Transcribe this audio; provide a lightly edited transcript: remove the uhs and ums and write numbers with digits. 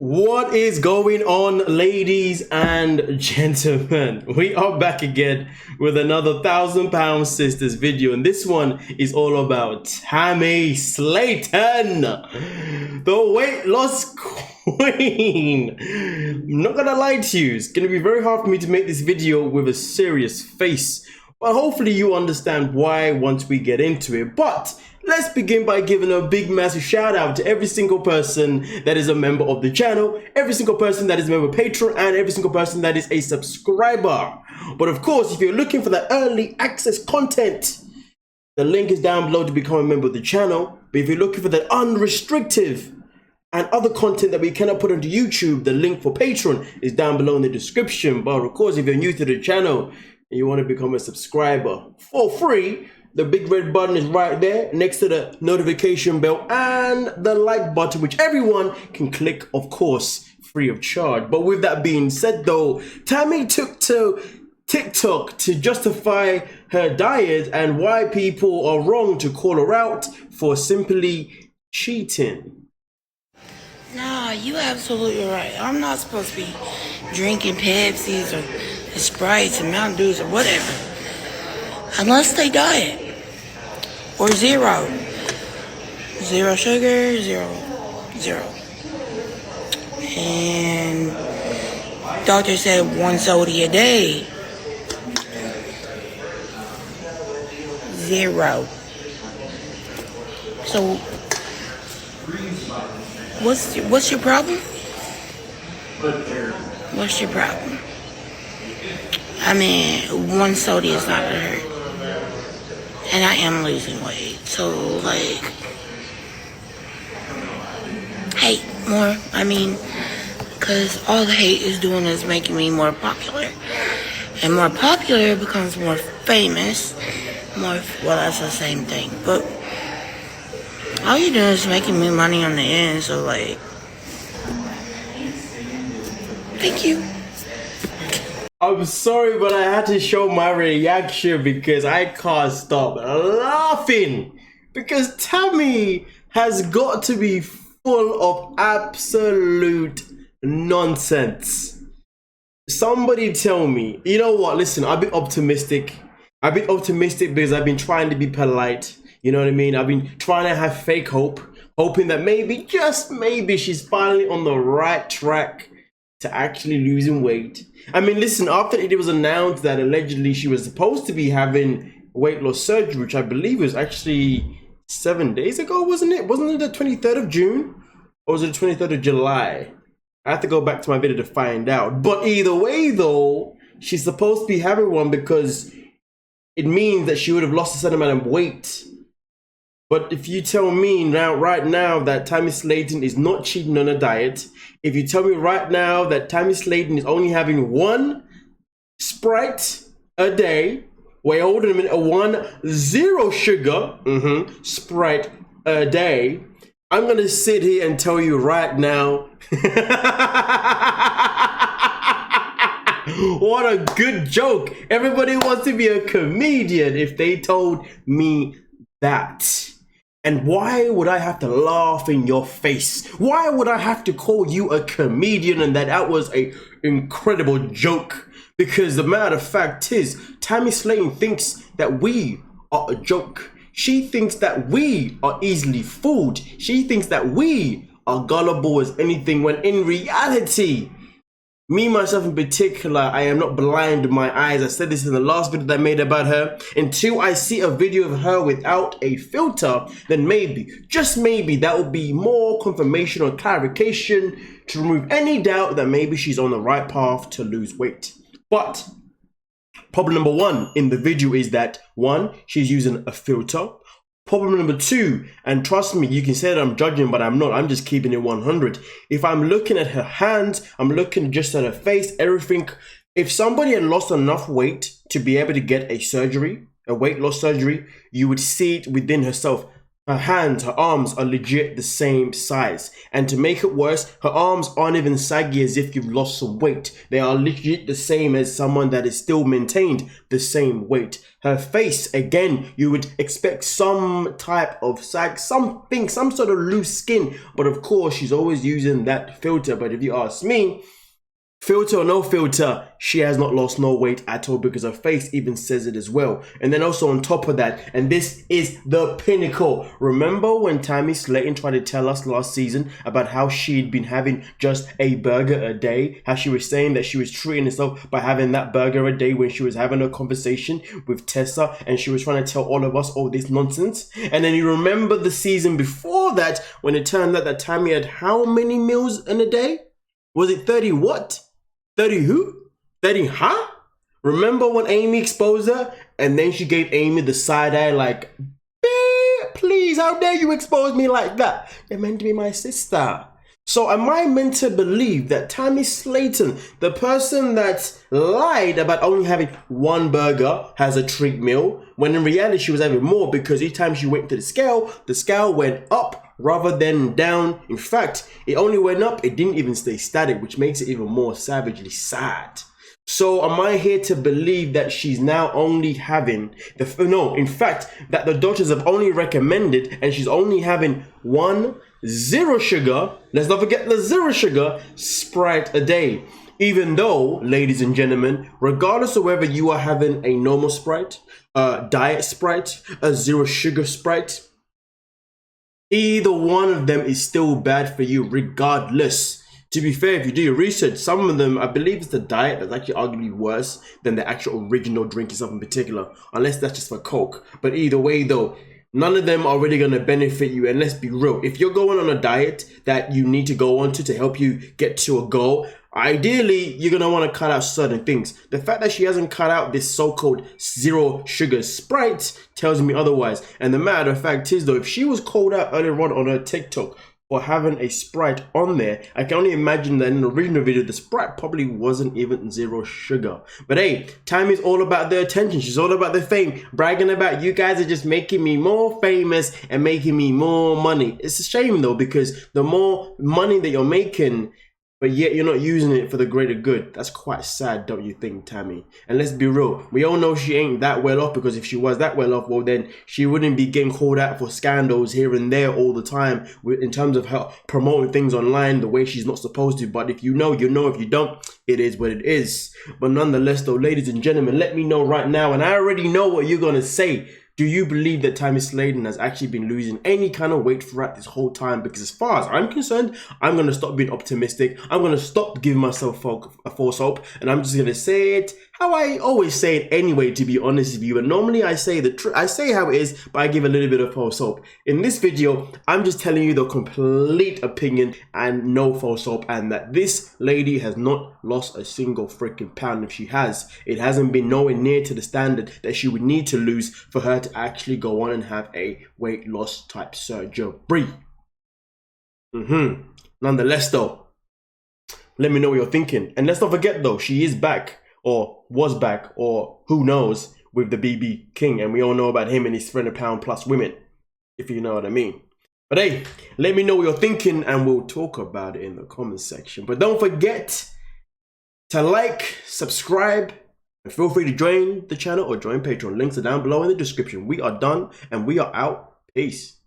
What is going on, ladies and gentlemen? We are back again with another £1,000 Sisters video, and this one is all about Tammy Slaton, the weight loss queen. I'm not gonna lie to you, it's gonna be very hard for me to make this video with a serious face, but hopefully you understand why once we get into it. But let's begin by giving a big massive shout out to every single person that is a member of the channel, every single person that is a member of Patreon, and every single person that is a subscriber. But of course, if you're looking for that early access content, the link is down below to become a member of the channel. But if you're looking for that unrestricted and other content that we cannot put onto YouTube, the link for Patreon is down below in the description. But of course, if you're new to the channel and you want to become a subscriber for free, the big red button is right there next to the notification bell and the like button, which everyone can click, of course, free of charge. But with that being said though, Tammy took to TikTok to justify her diet and why people are wrong to call her out for simply cheating. Nah, you absolutely right. I'm not supposed to be drinking Pepsis or Sprites and Mountain Dews or whatever. Unless they diet. Or zero. Zero sugar, zero. And doctor said 1 soda a day. 0. So what's your problem? What's your problem? I mean, 1 soda is not gonna hurt. And I am losing weight, so like, hate more. I mean, because all the hate is doing is making me more popular. And more popular becomes more famous. Well, that's the same thing. But all you're doing is making me money on the end, so like, thank you. I'm sorry, but I had to show my reaction because I can't stop laughing. Because Tammy has got to be full of absolute nonsense. Somebody tell me, you know what, listen, I've been optimistic. I've been optimistic because I've been trying to be polite. You know what I mean? I've been trying to have fake hope, hoping that maybe, just maybe, she's finally on the right track to actually losing weight. I mean, listen, after it was announced that allegedly she was supposed to be having weight loss surgery, which I believe was actually 7 days ago, wasn't it? Wasn't it the 23rd of June? Or was it the 23rd of July? I have to go back to my video to find out. But either way, though, she's supposed to be having one because it means that she would have lost a certain amount of weight. But if you tell me now, right now, that Tammy Slaton is not cheating on a diet, if you tell me right now that Tammy Slaton is only having 1 Sprite a day, wait, hold on a minute, 1 0 sugar Sprite a day, I'm gonna sit here and tell you right now, what a good joke. Everybody wants to be a comedian if they told me that. And why would I have to laugh in your face? Why would I have to call you a comedian and that was an incredible joke? Because the matter of fact is, Tammy Slaton thinks that we are a joke. She thinks that we are easily fooled. She thinks that we are gullible as anything, when in reality, me, myself in particular, I am not blind in my eyes. I said this in the last video that I made about her. Until I see a video of her without a filter, then maybe, just maybe, that will be more confirmation or clarification to remove any doubt that maybe she's on the right path to lose weight. But problem number 1 in the video is that 1, she's using a filter. Problem number 2, and trust me, you can say that I'm judging, but I'm not. I'm just keeping it 100. If I'm looking at her hands, I'm looking just at her face, everything. If somebody had lost enough weight to be able to get a surgery, a weight loss surgery, you would see it within herself. Her hands, her arms are legit the same size. And to make it worse, her arms aren't even saggy as if you've lost some weight. They are legit the same as someone that is still maintained the same weight. Her face, again, you would expect some type of sag, something, some sort of loose skin. But of course, she's always using that filter. But if you ask me, filter or no filter, she has not lost no weight at all because her face even says it as well. And then also on top of that, and this is the pinnacle. Remember when Tammy Slaton tried to tell us last season about how she'd been having just a burger a day? How she was saying that she was treating herself by having that burger a day when she was having a conversation with Tessa and she was trying to tell all of us all this nonsense? And then you remember the season before that when it turned out that Tammy had how many meals in a day? Was it 30 what? 30 who? 30 huh? Remember when Amy exposed her? And then she gave Amy the side eye like, please, how dare you expose me like that? You're meant to be my sister. So am I meant to believe that Tammy Slaton, the person that lied about only having one burger, has a treat meal, when in reality she was having more because each time she went to the scale went up rather than down. In fact, it only went up, it didn't even stay static, which makes it even more savagely sad. So am I here to believe that she's now only having in fact, that the doctors have only recommended and she's only having one 0 sugar, let's not forget the 0 sugar, Sprite a day. Even though, ladies and gentlemen, regardless of whether you are having a normal Sprite, a diet Sprite, a 0 sugar Sprite, either one of them is still bad for you regardless. To be fair, if you do your research, some of them, I believe it's the diet that's actually arguably worse than the actual original drink itself in particular, unless that's just for Coke. But either way though, none of them are really going to benefit you. And let's be real, if you're going on a diet that you need to go on to help you get to a goal, ideally, you're going to want to cut out certain things. The fact that she hasn't cut out this so-called 0 sugar Sprite tells me otherwise. And the matter of fact is though, if she was called out earlier on her TikTok for having a Sprite on there, I can only imagine that in the original video, the Sprite probably wasn't even 0 sugar. But hey, Tammy's all about the attention. She's all about the fame, bragging about you guys are just making me more famous and making me more money. It's a shame though, because the more money that you're making, but yet you're not using it for the greater good. That's quite sad, don't you think, Tammy? And let's be real, we all know she ain't that well off, because if she was that well off, well then she wouldn't be getting called out for scandals here and there all the time in terms of her promoting things online the way she's not supposed to. But if you know, you know. If you don't, it is what it is. But nonetheless though, ladies and gentlemen, let me know right now, and I already know what you're gonna say. Do you believe that Tammy Slaton has actually been losing any kind of weight throughout this whole time? Because as far as I'm concerned, I'm going to stop being optimistic. I'm going to stop giving myself a false hope. And I'm just going to say it how I always say it anyway, to be honest with you. And normally I say the truth. I say how it is, but I give a little bit of false hope. In this video, I'm just telling you the complete opinion and no false hope. And that this lady has not lost a single freaking pound. If she has, it hasn't been nowhere near to the standard that she would need to lose for her to actually go on and have a weight loss type surgery. Nonetheless though, let me know what you're thinking. And let's not forget though, she is back, or was back, or who knows, with the BB King. And we all know about him and his 300 pound plus women, if you know what I mean. But hey, let me know what you're thinking and we'll talk about it in the comments section. But don't forget to like, subscribe, and feel free to join the channel or join Patreon. Links are down below in the description. We are done and we are out. Peace.